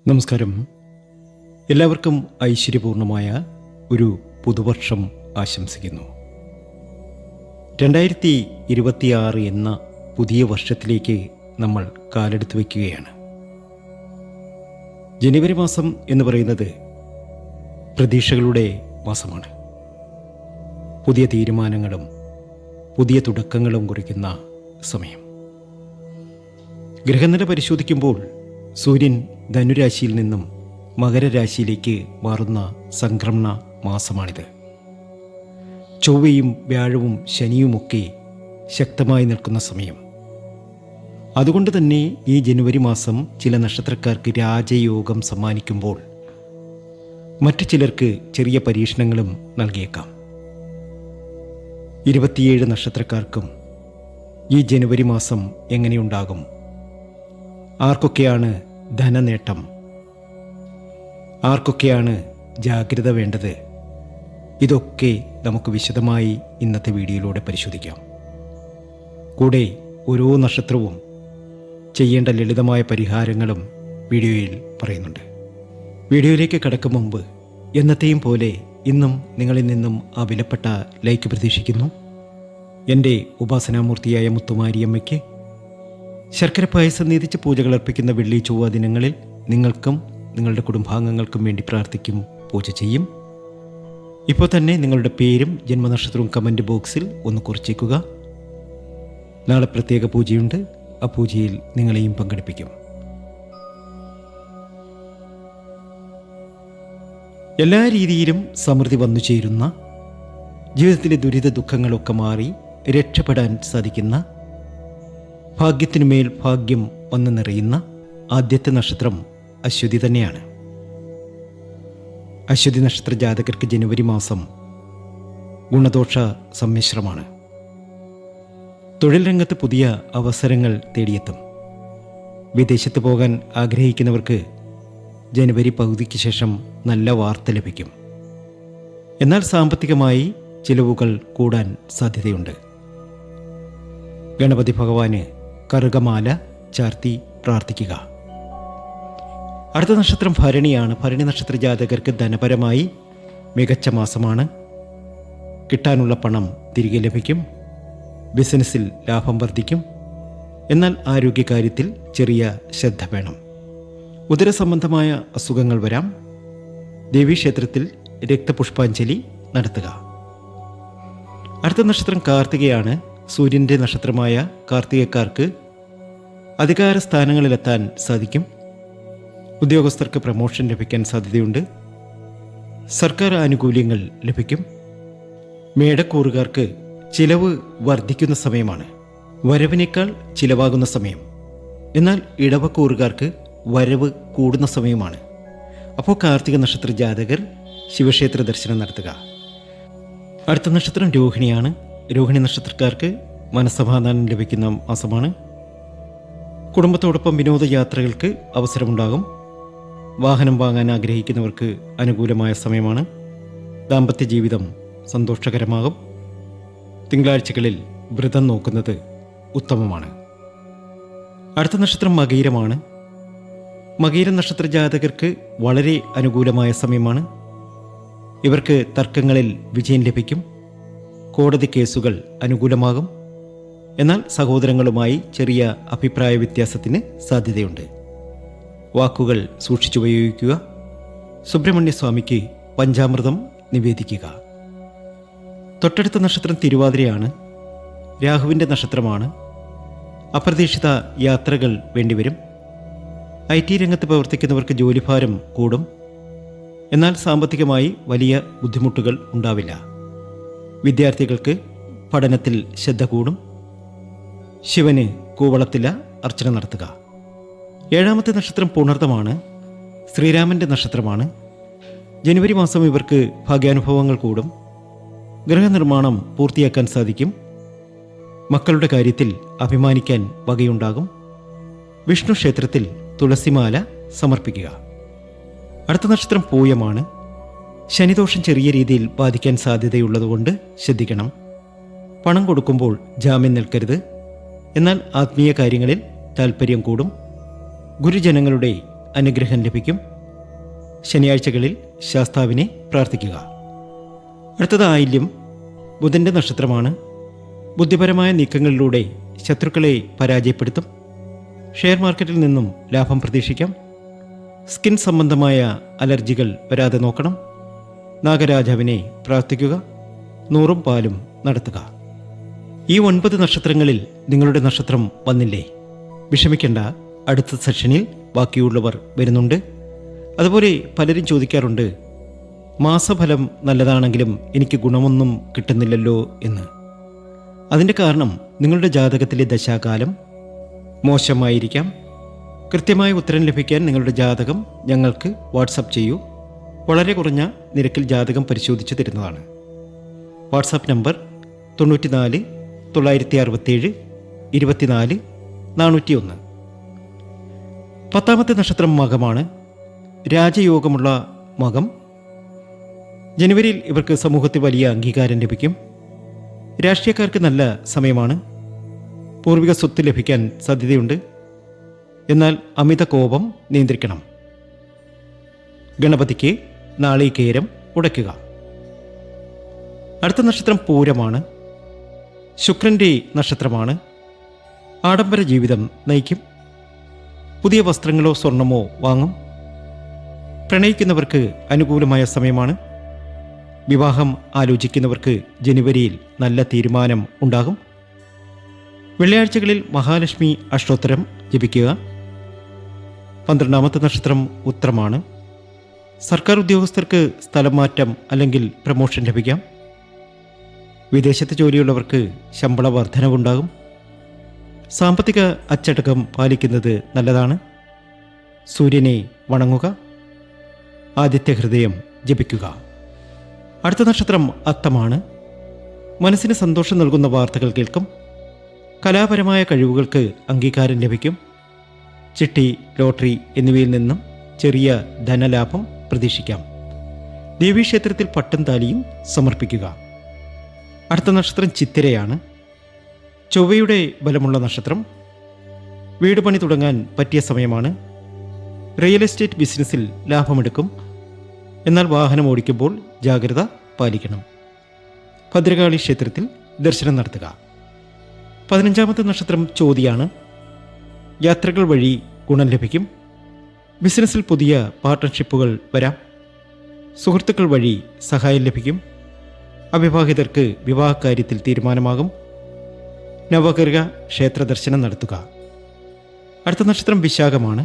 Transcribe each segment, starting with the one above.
നമസ്കാരം. എല്ലാവർക്കും ഐശ്വര്യപൂർണമായ ഒരു പുതുവർഷം ആശംസിക്കുന്നു. 2026 എന്ന പുതിയ വർഷത്തിലേക്ക് നമ്മൾ കാലെടുത്ത് വയ്ക്കുകയാണ്. ജനുവരി മാസം എന്ന് പറയുന്നത് പ്രതീക്ഷകളുടെ മാസമാണ്. പുതിയ തീരുമാനങ്ങളും പുതിയ തുടക്കങ്ങളും കുറിക്കുന്ന സമയം. ഗ്രഹനില പരിശോധിക്കുമ്പോൾ സൂര്യൻ ധനുരാശിയിൽ നിന്നും മകരരാശിയിലേക്ക് മാറുന്ന സംക്രമണ മാസമാണിത്. ചൊവ്വയും വ്യാഴവും ശനിയുമൊക്കെ ശക്തമായി നിൽക്കുന്ന സമയം. അതുകൊണ്ട് തന്നെ ഈ ജനുവരി മാസം ചില നക്ഷത്രക്കാർക്ക് രാജയോഗം സമ്മാനിക്കുമ്പോൾ മറ്റു ചിലർക്ക് ചെറിയ പരീക്ഷണങ്ങളും നൽകിയേക്കാം. 27 നക്ഷത്രക്കാർക്കും ഈ ജനുവരി മാസം എങ്ങനെയുണ്ടാകും? ആർക്കൊക്കെയാണ് ധനനേട്ടം? ആർക്കൊക്കെയാണ് ജാഗ്രത വേണ്ടത്? ഇതൊക്കെ നമുക്ക് വിശദമായി ഇന്നത്തെ വീഡിയോയിലൂടെ പരിശോധിക്കാം. കൂടെ ഓരോ നക്ഷത്രവും ചെയ്യേണ്ട ലളിതമായ പരിഹാരങ്ങളും വീഡിയോയിൽ പറയുന്നുണ്ട്. വീഡിയോയിലേക്ക് കടക്കും മുമ്പ് എന്നത്തെയും പോലെ ഇന്നും നിങ്ങളിൽ നിന്നും ആ വിലപ്പെട്ട ലൈക്ക് പ്രതീക്ഷിക്കുന്നു. എൻ്റെ ഉപാസനാമൂർത്തിയായ മുത്തുമാരിയമ്മയ്ക്ക് ശർക്കര പായസം നീതിച്ച് പൂജകൾ അർപ്പിക്കുന്ന വെള്ളി ചൊവ്വ ദിനങ്ങളിൽ നിങ്ങൾക്കും നിങ്ങളുടെ കുടുംബാംഗങ്ങൾക്കും വേണ്ടി പ്രാർത്ഥിക്കും, പൂജ ചെയ്യും. ഇപ്പോൾ തന്നെ നിങ്ങളുടെ പേരും ജന്മനക്ഷത്രവും കമൻറ്റ് ബോക്സിൽ ഒന്ന് കുറിച്ചേക്കുക. നാളെ പ്രത്യേക പൂജയുണ്ട്. ആ പൂജയിൽ നിങ്ങളെയും പങ്കെടുപ്പിക്കും. എല്ലാ രീതിയിലും സമൃദ്ധി വന്നു ചേരുന്ന, ജീവിതത്തിലെ ദുരിത ദുഃഖങ്ങളൊക്കെ മാറി രക്ഷപ്പെടാൻ സാധിക്കുന്ന, ഭാഗ്യത്തിനുമേൽ ഭാഗ്യം വന്നു നിറയുന്ന ആദ്യത്തെ നക്ഷത്രം അശ്വതി തന്നെയാണ്. അശ്വതി നക്ഷത്ര ജാതകർക്ക് ജനുവരി മാസം ഗുണദോഷ സമ്മിശ്രമാണ്. തൊഴിൽ രംഗത്ത് പുതിയ അവസരങ്ങൾ തേടിയെത്തും. വിദേശത്ത് പോകാൻ ആഗ്രഹിക്കുന്നവർക്ക് ജനുവരി പകുതിക്ക് ശേഷം നല്ല വാർത്ത ലഭിക്കും. എന്നാൽ സാമ്പത്തികമായി ചിലവുകൾ കൂടാൻ സാധ്യതയുണ്ട്. ഗണപതി ഭഗവാന് കറുകമാല ചാർത്തി പ്രാർത്ഥിക്കുക. അടുത്ത നക്ഷത്രം ഭരണിയാണ്. ഭരണി നക്ഷത്ര ജാതകർക്ക് ധനപരമായി മികച്ച മാസമാണ്. കിട്ടാനുള്ള പണം തിരികെ ലഭിക്കും. ബിസിനസ്സിൽ ലാഭം വർദ്ധിക്കും. എന്നാൽ ആരോഗ്യകാര്യത്തിൽ ചെറിയ ശ്രദ്ധ വേണം. ഉദരസംബന്ധമായ അസുഖങ്ങൾ വരാം. ദേവീക്ഷേത്രത്തിൽ രക്തപുഷ്പാഞ്ജലി നടത്തുക. അടുത്ത നക്ഷത്രം കാർത്തികയാണ്. സൂര്യൻ്റെ നക്ഷത്രമായ കാർത്തികക്കാർക്ക് അധികാര സ്ഥാനങ്ങളിലെത്താൻ സാധിക്കും. ഉദ്യോഗസ്ഥർക്ക് പ്രമോഷൻ ലഭിക്കാൻ സാധ്യതയുണ്ട്. സർക്കാർ ആനുകൂല്യങ്ങൾ ലഭിക്കും. മേടക്കൂറുകാർക്ക് ചിലവ് വർദ്ധിക്കുന്ന സമയമാണ്. വരവിനേക്കാൾ ചിലവാകുന്ന സമയം. എന്നാൽ ഇടവക്കൂറുകാർക്ക് വരവ് കൂടുന്ന സമയമാണ്. അപ്പോൾ കാർത്തിക നക്ഷത്ര ജാതകർ ശിവക്ഷേത്ര ദർശനം നടത്തുക. അടുത്ത നക്ഷത്രം രോഹിണിയാണ്. രോഹിണി നക്ഷത്രക്കാർക്ക് മനസ്സമാധാനം ലഭിക്കുന്ന മാസമാണ്. കുടുംബത്തോടൊപ്പം വിനോദയാത്രകൾക്ക് അവസരമുണ്ടാകും. വാഹനം വാങ്ങാൻ ആഗ്രഹിക്കുന്നവർക്ക് അനുകൂലമായ സമയമാണ്. ദാമ്പത്യ ജീവിതം സന്തോഷകരമാകും. തിങ്കളാഴ്ചകളിൽ വ്രതം നോക്കുന്നത് ഉത്തമമാണ്. അടുത്ത നക്ഷത്രം മകയിരമാണ്. മകയിരം നക്ഷത്ര ജാതകർക്ക് വളരെ അനുകൂലമായ സമയമാണ്. ഇവർക്ക് തർക്കങ്ങളിൽ വിജയം ലഭിക്കും. കോടതി കേസുകൾ അനുകൂലമാകും. എന്നാൽ സഹോദരങ്ങളുമായി ചെറിയ അഭിപ്രായ വ്യത്യാസത്തിന് സാധ്യതയുണ്ട്. വാക്കുകൾ സൂക്ഷിച്ചുപയോഗിക്കുക. സുബ്രഹ്മണ്യസ്വാമിക്ക് പഞ്ചാമൃതം നിവേദിക്കുക. തൊട്ടടുത്ത നക്ഷത്രം തിരുവാതിരയാണ്. രാഹുവിൻ്റെ നക്ഷത്രമാണ്. അപ്രതീക്ഷിത യാത്രകൾ വേണ്ടിവരും. IT രംഗത്ത് പ്രവർത്തിക്കുന്നവർക്ക് ജോലിഭാരം കൂടും. എന്നാൽ സാമ്പത്തികമായി വലിയ ബുദ്ധിമുട്ടുകൾ ഉണ്ടാവില്ല. വിദ്യാർത്ഥികൾക്ക് പഠനത്തിൽ ശ്രദ്ധ കൂടും. ശിവന് കൂവളത്തില അർച്ചന നടത്തുക. ഏഴാമത്തെ നക്ഷത്രം പുണർതമാണ്. ശ്രീരാമൻ്റെ നക്ഷത്രമാണ്. ജനുവരി മാസം ഇവർക്ക് ഭാഗ്യാനുഭവങ്ങൾ കൂടും. ഗൃഹനിർമ്മാണം പൂർത്തിയാക്കാൻ സാധിക്കും. മക്കളുടെ കാര്യത്തിൽ അഭിമാനിക്കാൻ വകയുണ്ടാകും. വിഷ്ണു ക്ഷേത്രത്തിൽ തുളസിമാല സമർപ്പിക്കുക. അടുത്ത നക്ഷത്രം പൂയമാണ്. ശനിദോഷം ചെറിയ രീതിയിൽ ബാധിക്കാൻ സാധ്യതയുള്ളതുകൊണ്ട് ശ്രദ്ധിക്കണം. പണം കൊടുക്കുമ്പോൾ ജാമ്യം നിൽക്കരുത്. എന്നാൽ ആത്മീയ കാര്യങ്ങളിൽ താൽപ്പര്യം കൂടും. ഗുരുജനങ്ങളുടെ അനുഗ്രഹം ലഭിക്കും. ശനിയാഴ്ചകളിൽ ശാസ്താവിനെ പ്രാർത്ഥിക്കുക. അടുത്തത് ആയില്യം. ബുധൻ്റെ നക്ഷത്രമാണ്. ബുദ്ധിപരമായ നീക്കങ്ങളിലൂടെ ശത്രുക്കളെ പരാജയപ്പെടുത്തും. ഷെയർ മാർക്കറ്റിൽ നിന്നും ലാഭം പ്രതീക്ഷിക്കാം. സ്കിൻ സംബന്ധമായ അലർജികൾ വരാതെ നോക്കണം. നാഗരാജാവിനെ പ്രാർത്ഥിക്കുക. നൂറും പാലും നടത്തുക. ഈ 9 നക്ഷത്രങ്ങളിൽ നിങ്ങളുടെ നക്ഷത്രം വന്നില്ലേ? വിഷമിക്കേണ്ട, അടുത്ത സെഷനിൽ ബാക്കിയുള്ളവർ വരുന്നുണ്ട്. അതുപോലെ പലരും ചോദിക്കാറുണ്ട്, മാസഫലം നല്ലതാണെങ്കിലും എനിക്ക് ഗുണമൊന്നും കിട്ടുന്നില്ലല്ലോ എന്ന്. അതിൻ്റെ കാരണം നിങ്ങളുടെ ജാതകത്തിലെ ദശാകാലം മോശമായിരിക്കാം. കൃത്യമായ ഉത്തരം ലഭിക്കാൻ നിങ്ങളുടെ ജാതകം ഞങ്ങൾക്ക് വാട്സപ്പ് ചെയ്യൂ. വളരെ കുറഞ്ഞ നിരക്കിൽ ജാതകം പരിശോധിച്ച് തരുന്നതാണ്. WhatsApp number 94 967 24 401. 10ാമത്തെ നക്ഷത്രം മകമാണ്. രാജയോഗമുള്ള മകം. ജനുവരിയിൽ ഇവർക്ക് സമൂഹത്തിൽ വലിയ അംഗീകാരം ലഭിക്കും. രാഷ്ട്രീയക്കാർക്ക് നല്ല സമയമാണ്. പൂർവിക സ്വത്ത് ലഭിക്കാൻ സാധ്യതയുണ്ട്. എന്നാൽ അമിത കോപം നിയന്ത്രിക്കണം. ഗണപതിക്ക് നാളികേരം ഉടയ്ക്കുക. അടുത്ത നക്ഷത്രം പൂരമാണ്. ശുക്രൻ്റെ നക്ഷത്രമാണ്. ആഡംബര ജീവിതം നയിക്കും. പുതിയ വസ്ത്രങ്ങളോ സ്വർണമോ വാങ്ങും. പ്രണയിക്കുന്നവർക്ക് അനുകൂലമായ സമയമാണ്. വിവാഹം ആലോചിക്കുന്നവർക്ക് ജനുവരിയിൽ നല്ല തീരുമാനം ഉണ്ടാകും. വെള്ളിയാഴ്ചകളിൽ മഹാലക്ഷ്മി അഷ്ടോത്തരം ജപിക്കുക. 12ാമത്തെ നക്ഷത്രം ഉത്രമാണ്. സർക്കാർ ഉദ്യോഗസ്ഥർക്ക് സ്ഥലം മാറ്റം അല്ലെങ്കിൽ പ്രമോഷൻ ലഭിക്കാം. വിദേശത്ത് ജോലിയുള്ളവർക്ക് ശമ്പള വർധനവുണ്ടാകും. സാമ്പത്തിക അച്ചടക്കം പാലിക്കുന്നത് നല്ലതാണ്. സൂര്യനെ വണങ്ങുക. ആദിത്യ ഹൃദയം ജപിക്കുക. അടുത്ത നക്ഷത്രം അത്തമാണ്. മനസ്സിന് സന്തോഷം നൽകുന്ന വാർത്തകൾ കേൾക്കും. കലാപരമായ കഴിവുകൾക്ക് അംഗീകാരം ലഭിക്കും. ചിട്ടി, ലോട്ടറി എന്നിവയിൽ നിന്നും ചെറിയ ധനലാഭം പ്രതീക്ഷിക്കാം. ദേവീക്ഷേത്രത്തിൽ പട്ടും താലിയും സമർപ്പിക്കുക. അടുത്ത നക്ഷത്രം ചിത്തിരയാണ്. ചൊവ്വയുടെ ബലമുള്ള നക്ഷത്രം. വീട് പണി തുടങ്ങാൻ പറ്റിയ സമയമാണ്. റിയൽ എസ്റ്റേറ്റ് ബിസിനസ്സിൽ ലാഭമെടുക്കും. എന്നാൽ വാഹനം ഓടിക്കുമ്പോൾ ജാഗ്രത പാലിക്കണം. ഭദ്രകാളി ക്ഷേത്രത്തിൽ ദർശനം നടത്തുക. 15ാമത്തെ നക്ഷത്രം ചോതിയാണ്. യാത്രകൾ വഴി ഗുണം ലഭിക്കും. ബിസിനസ്സിൽ പുതിയ പാർട്ട്ണർഷിപ്പുകൾ വരാം. സുഹൃത്തുക്കൾ വഴി സഹായം ലഭിക്കും. അവിവാഹിതർക്ക് വിവാഹകാര്യത്തിൽ തീരുമാനമാകും. നവഗ്രഹ ക്ഷേത്ര ദർശനം നടത്തുക. അടുത്ത നക്ഷത്രം വിശാഖമാണ്.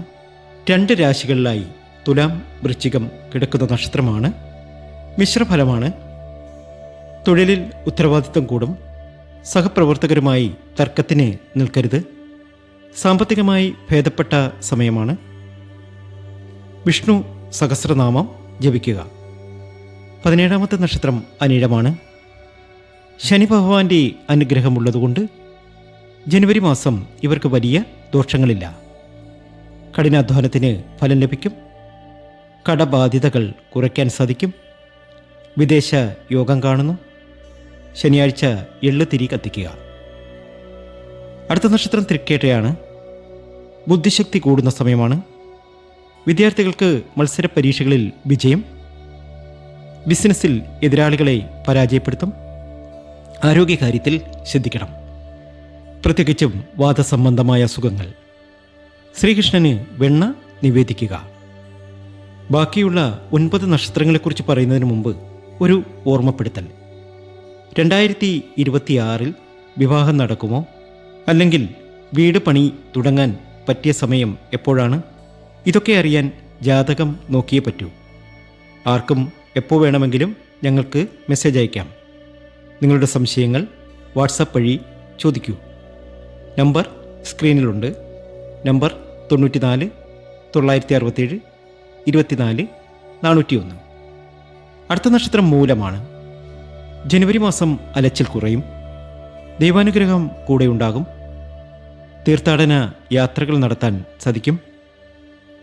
2 രാശികളിലായി തുലാം, വൃശ്ചികം കിടക്കുന്ന നക്ഷത്രമാണ്. മിശ്രഫലമാണ്. തൊഴിലിൽ ഉത്തരവാദിത്തം കൂടും. സഹപ്രവർത്തകരുമായി തർക്കത്തിന് നിൽക്കരുത്. സാമ്പത്തികമായി ഭേദപ്പെട്ട സമയമാണ്. വിഷ്ണു സഹസ്രനാമം ജപിക്കുക. 17ാമത്തെ നക്ഷത്രം അനിഴമാണ്. ശനി ഭഗവാന്റെ അനുഗ്രഹമുള്ളതുകൊണ്ട് ജനുവരി മാസം ഇവർക്ക് വലിയ ദോഷങ്ങളില്ല. കഠിനാധ്വാനത്തിന് ഫലം ലഭിക്കും. കടബാധ്യതകൾ കുറയ്ക്കാൻ സാധിക്കും. വിദേശ യോഗം കാണുന്നു. ശനിയാഴ്ച എള്ള് തിരി കത്തിക്കുക. അടുത്ത നക്ഷത്രം തൃക്കേട്ടയാണ്. ബുദ്ധിശക്തി കൂടുന്ന സമയമാണ്. വിദ്യാർത്ഥികൾക്ക് മത്സര പരീക്ഷകളിൽ വിജയം. ബിസിനസ്സിൽ എതിരാളികളെ പരാജയപ്പെടുത്തും. ആരോഗ്യകാര്യത്തിൽ ശ്രദ്ധിക്കണം, പ്രത്യേകിച്ചും വാദസംബന്ധമായ അസുഖങ്ങൾ. ശ്രീകൃഷ്ണന് വെണ്ണ നിവേദിക്കുക. ബാക്കിയുള്ള 9 നക്ഷത്രങ്ങളെക്കുറിച്ച് പറയുന്നതിന് മുമ്പ് ഒരു ഓർമ്മപ്പെടുത്തൽ. 2026 വിവാഹം നടക്കുമോ, അല്ലെങ്കിൽ വീട് പണി തുടങ്ങാൻ പറ്റിയ സമയം എപ്പോഴാണ്? ഇതൊക്കെ അറിയാൻ ജാതകം നോക്കിയേ പറ്റൂ. ആർക്കും എപ്പോൾ വേണമെങ്കിലും ഞങ്ങൾക്ക് മെസ്സേജ് അയക്കാം. നിങ്ങളുടെ സംശയങ്ങൾ വാട്സാപ്പ് വഴി ചോദിക്കൂ. നമ്പർ സ്ക്രീനിലുണ്ട്. നമ്പർ 94 967 24 401. അടുത്ത നക്ഷത്രം മൂലമാണ്. ജനുവരി മാസം അലച്ചിൽ കുറയും. ദൈവാനുഗ്രഹം കൂടെയുണ്ടാകും. തീർത്ഥാടന യാത്രകൾ നടത്താൻ സാധിക്കും.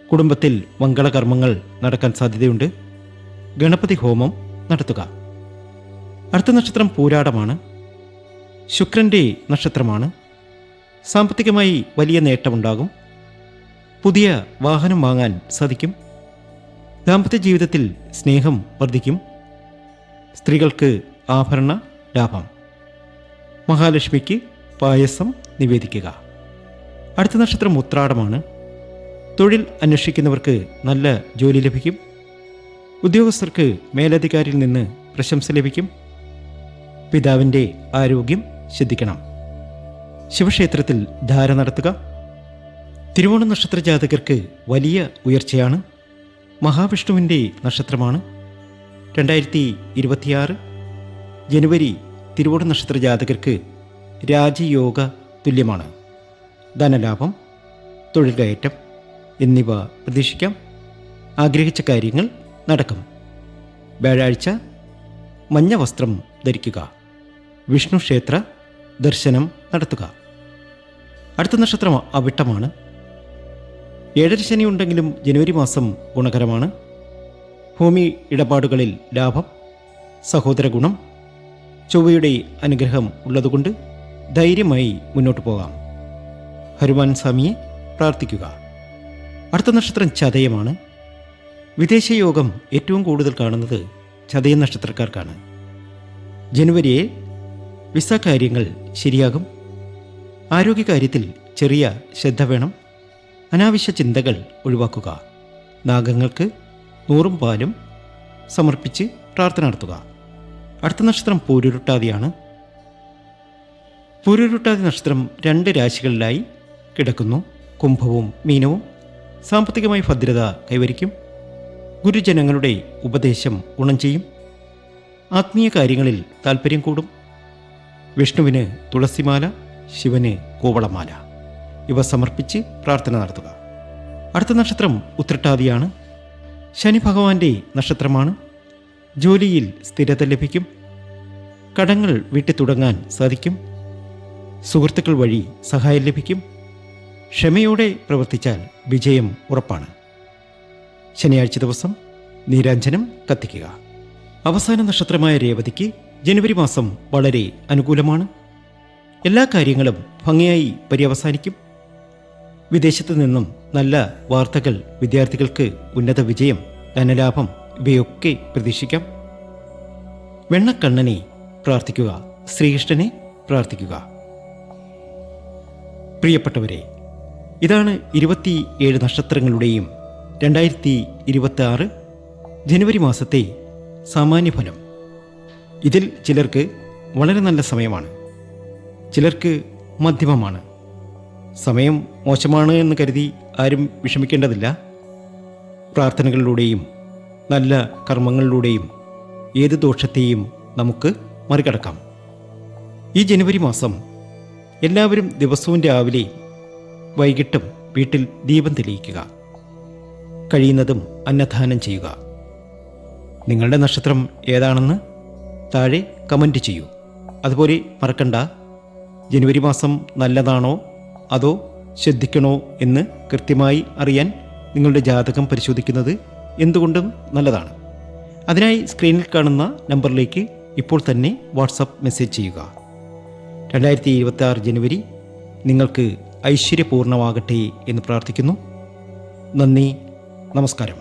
കുടുംബത്തിൽ മംഗളകർമ്മങ്ങൾ നടക്കാൻ സാധ്യതയുണ്ട്. ഗണപതി ഹോമം നടത്തുക. അടുത്ത നക്ഷത്രം പൂരാടമാണ്. ശുക്രൻ്റെ നക്ഷത്രമാണ്. സാമ്പത്തികമായി വലിയ നേട്ടമുണ്ടാകും. പുതിയ വാഹനം വാങ്ങാൻ സാധിക്കും. ദാമ്പത്യ ജീവിതത്തിൽ സ്നേഹം വർദ്ധിക്കും. സ്ത്രീകൾക്ക് ആഭരണ ലാഭം. മഹാലക്ഷ്മിക്ക് പായസം നിവേദിക്കുക. അടുത്ത നക്ഷത്രം ഉത്രാടമാണ്. തൊഴിൽ അന്വേഷിക്കുന്നവർക്ക് നല്ല ജോലി ലഭിക്കും. ഉദ്യോഗസ്ഥർക്ക് മേലധികാരിയിൽ നിന്ന് പ്രശംസ ലഭിക്കും. പിതാവിൻ്റെ ആരോഗ്യം ശ്രദ്ധിക്കണം. ശിവക്ഷേത്രത്തിൽ ധാര നടത്തുക. തിരുവോണ നക്ഷത്ര ജാതകർക്ക് വലിയ ഉയർച്ചയാണ്. മഹാവിഷ്ണുവിൻ്റെ നക്ഷത്രമാണ്. 2026 ജനുവരി തിരുവോണ നക്ഷത്ര ജാതകർക്ക് രാജയോഗ തുല്യമാണ്. ധനലാഭം, തൊഴിൽ കയറ്റം എന്നിവ പ്രതീക്ഷിക്കാം. ആഗ്രഹിച്ച കാര്യങ്ങൾ നടക്കും. വ്യാഴാഴ്ച മഞ്ഞ വസ്ത്രം ധരിക്കുക. വിഷ്ണു ക്ഷേത്ര ദർശനം നടത്തുക. അടുത്ത നക്ഷത്രം അവിട്ടമാണ്. 7 ശനി ഉണ്ടെങ്കിലും ജനുവരി മാസം ഗുണകരമാണ്. ഭൂമി ഇടപാടുകളിൽ ലാഭം, സഹോദര ഗുണം. ചൊവ്വയുടെ അനുഗ്രഹം ഉള്ളതുകൊണ്ട് ധൈര്യമായി മുന്നോട്ട് പോകാം. ഹനുമാൻ സ്വാമിയെ പ്രാർത്ഥിക്കുക. അടുത്ത നക്ഷത്രം ചതയമാണ്. വിദേശയോഗം ഏറ്റവും കൂടുതൽ കാണുന്നത് ചതയ നക്ഷത്രക്കാർക്കാണ്. ജനുവരിയെ വിസ കാര്യങ്ങൾ ശരിയാകും. ആരോഗ്യകാര്യത്തിൽ ചെറിയ ശ്രദ്ധ വേണം. അനാവശ്യ ചിന്തകൾ ഒഴിവാക്കുക. നാഗങ്ങൾക്ക് 100 പാലും സമർപ്പിച്ച് പ്രാർത്ഥന നടത്തുക. അടുത്ത നക്ഷത്രം പൂരുരുട്ടാതിയാണ്. പൂരുരുട്ടാതി നക്ഷത്രം 2 രാശികളിലായി കിടക്കുന്നു. കുംഭവും മീനവും. സാമ്പത്തികമായി ഭദ്രത കൈവരിക്കും. ഗുരുജനങ്ങളുടെ ഉപദേശം ഗുണം ചെയ്യും. ആത്മീയ കാര്യങ്ങളിൽ താൽപ്പര്യം കൂടും. വിഷ്ണുവിന് തുളസിമാല, ശിവന് കൂവളമാല ഇവ സമർപ്പിച്ച് പ്രാർത്ഥന നടത്തുക. അടുത്ത നക്ഷത്രം ഉത്രട്ടാതിയാണ്. ശനി ഭഗവാന്റെ നക്ഷത്രമാണ്. ജോലിയിൽ സ്ഥിരത ലഭിക്കും. കടങ്ങൾ വീട്ടി തുടങ്ങാൻ സാധിക്കും. സുഹൃത്തുക്കൾ വഴി സഹായം ലഭിക്കും. ക്ഷമയോടെ പ്രവർത്തിച്ചാൽ വിജയം ഉറപ്പാണ്. ശനിയാഴ്ച ദിവസം നീരാഞ്ജനം കത്തിക്കുക. അവസാന നക്ഷത്രമായ രേവതിക്ക് ജനുവരി മാസം വളരെ അനുകൂലമാണ്. എല്ലാ കാര്യങ്ങളും ഭംഗിയായി പര്യവസാനിക്കും. വിദേശത്തു നിന്നും നല്ല വാർത്തകൾ, വിദ്യാർത്ഥികൾക്ക് ഉന്നത വിജയം, ധനലാഭം ഇവയൊക്കെ പ്രതീക്ഷിക്കാം. വെണ്ണക്കണ്ണനെ പ്രാർത്ഥിക്കുക. ശ്രീകൃഷ്ണനെ പ്രാർത്ഥിക്കുക. പ്രിയപ്പെട്ടവരെ, ഇതാണ് 27 നക്ഷത്രങ്ങളുടെയും 2026 ജനുവരി മാസത്തെ സാമാന്യഫലം. ഇതിൽ ചിലർക്ക് വളരെ നല്ല സമയമാണ്, ചിലർക്ക് മധ്യമമാണ്. സമയം മോശമാണ് എന്ന് കരുതി ആരും വിഷമിക്കേണ്ടതില്ല. പ്രാർത്ഥനകളിലൂടെയും നല്ല കർമ്മങ്ങളിലൂടെയും ഏത് ദോഷത്തെയും നമുക്ക് മറികടക്കാം. ഈ ജനുവരി മാസം എല്ലാവരും ദിവസവും രാവിലെ വൈകിട്ടും വീട്ടിൽ ദീപം തെളിയിക്കുക. കഴിയുന്നതും അന്നദാനം ചെയ്യുക. നിങ്ങളുടെ നക്ഷത്രം ഏതാണെന്ന് താഴെ കമൻറ്റ് ചെയ്യൂ. അതുപോലെ മറക്കണ്ട, ജനുവരി മാസം നല്ലതാണോ അതോ ശ്രദ്ധിക്കണോ എന്ന് കൃത്യമായി അറിയാൻ നിങ്ങളുടെ ജാതകം പരിശോധിക്കുന്നത് എന്തുകൊണ്ടും നല്ലതാണ്. അതിനായി സ്ക്രീനിൽ കാണുന്ന നമ്പറിലേക്ക് ഇപ്പോൾ തന്നെ വാട്സപ്പ് മെസ്സേജ് ചെയ്യുക. 2026 ജനുവരി നിങ്ങൾക്ക് ഐശ്വര്യപൂർണ്ണമാകട്ടെ എന്ന് പ്രാർത്ഥിക്കുന്നു. നന്ദി, നമസ്കാരം.